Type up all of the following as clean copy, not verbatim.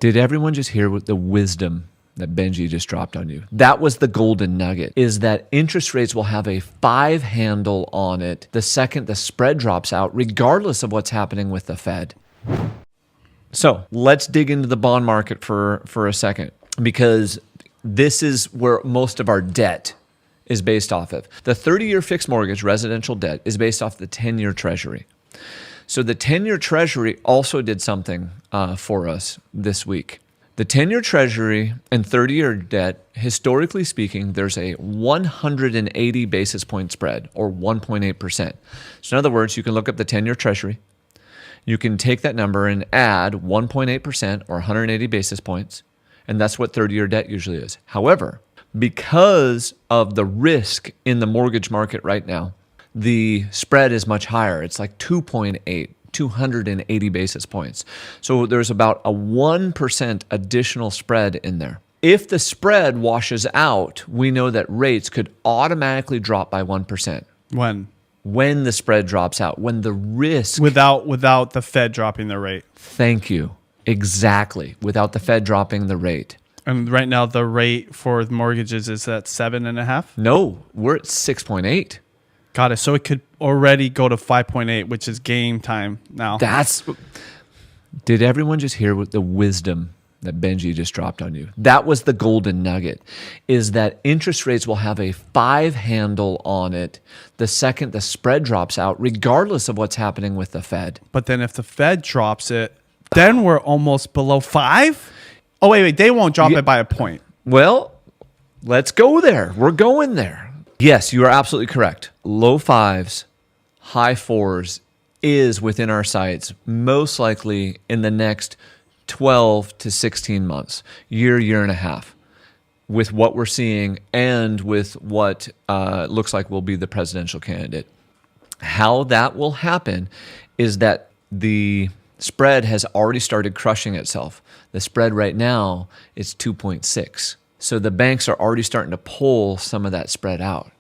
Did everyone just hear what the wisdom that Benji just dropped on you? That was the golden nugget, is that interest rates will have a 5 handle on it the second the spread drops out, regardless of what's happening with the Fed. So let's dig into the bond market for a second, because this is where most of our debt is based off of. The 30-year fixed mortgage residential debt is based off the 10-year treasury. So the 10-year treasury also did something for us this week. The 10-year treasury and 30-year debt, historically speaking, there's a 180 basis point spread, or 1.8%. So in other words, you can look up the 10-year treasury. You can take that number and add 1.8%, or 180 basis points, and that's what 30-year debt usually is. However, because of the risk in the mortgage market right now, the spread is much higher. It's like 2.8, 280 basis points. So there's about a 1% additional spread in there. If the spread washes out, we know that rates could automatically drop by 1%. When the spread drops out, when the risk... Without the Fed dropping the rate. Thank you. Exactly. Without the Fed dropping the rate. And right now the rate for mortgages is at 7.5? No, we're at 6.8. Got it. So it could already go to 5.8, which is game time now. Did everyone just hear what the wisdom that Benji just dropped on you? That was the golden nugget, is that interest rates will have a 5 handle on it the second the spread drops out, regardless of what's happening with the Fed. But then if the Fed drops it, then we're almost below 5? Oh, wait, they won't drop it by a point. Well, let's go there. We're going there. Yes, you are absolutely correct. Low 5s, high 4s is within our sights, most likely in the next 12 to 16 months, year and a half, with what we're seeing and with what looks like will be the presidential candidate. How that will happen is that the spread has already started crushing itself. The spread right now is 2.6. So the banks are already starting to pull some of that spread out.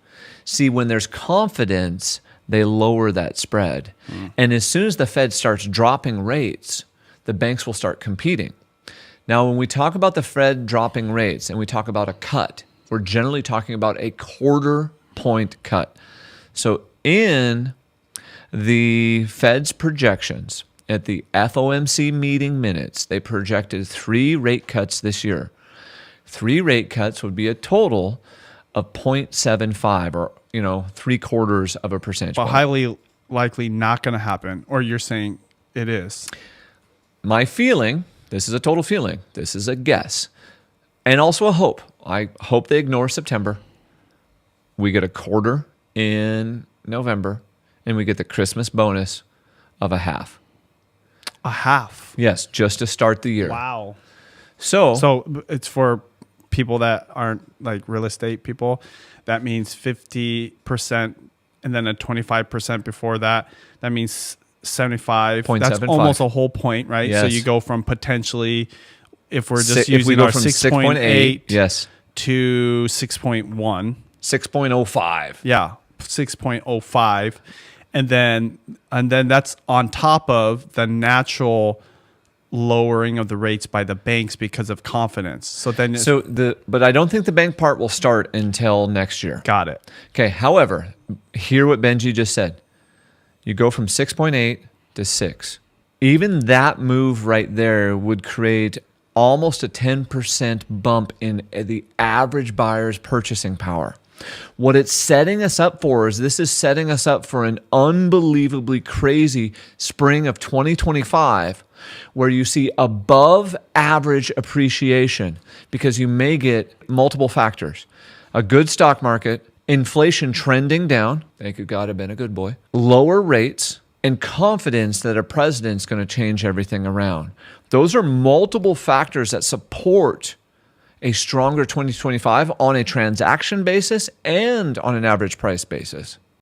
See, when there's confidence, they lower that spread. And as soon as the Fed starts dropping rates, the banks will start competing. Now, when we talk about the Fed dropping rates and we talk about a cut, we're generally talking about a 1/4 point cut. So in the Fed's projections at the FOMC meeting minutes, they projected 3 rate cuts this year. 3 rate cuts would be a total of 0.75, or 3/4 of a percentage But point. highly likely not going to happen, or you're saying it is? My feeling, this is a total feeling, this is a guess, and also a hope. I hope they ignore September. We get a 1/4 in November, and we get the Christmas bonus of a 1/2. A 1/2? Yes, just to start the year. Wow. So it's for people that aren't like real estate people. That means 50%, and then a 25% before that. That means 75. That's almost a whole point, right? Yes. So you go from potentially, if we're just if we using go our from 6.8 yes, to 6.1. 6.05. Yeah, 6.05. And then that's on top of the natural lowering of the rates by the banks because of confidence. But I don't think the bank part will start until next year. Got it. Okay. However, hear what Benji just said. You go from 6.8 to 6. Even that move right there would create almost a 10% bump in the average buyer's purchasing power. What it's setting us up for is this is setting us up for an unbelievably crazy spring of 2025, where you see above average appreciation, because you may get multiple factors. A good stock market, inflation trending down, thank you God I've been a good boy, lower rates, and confidence that a president's going to change everything around. Those are multiple factors that support a stronger 2025 on a transaction basis and on an average price basis.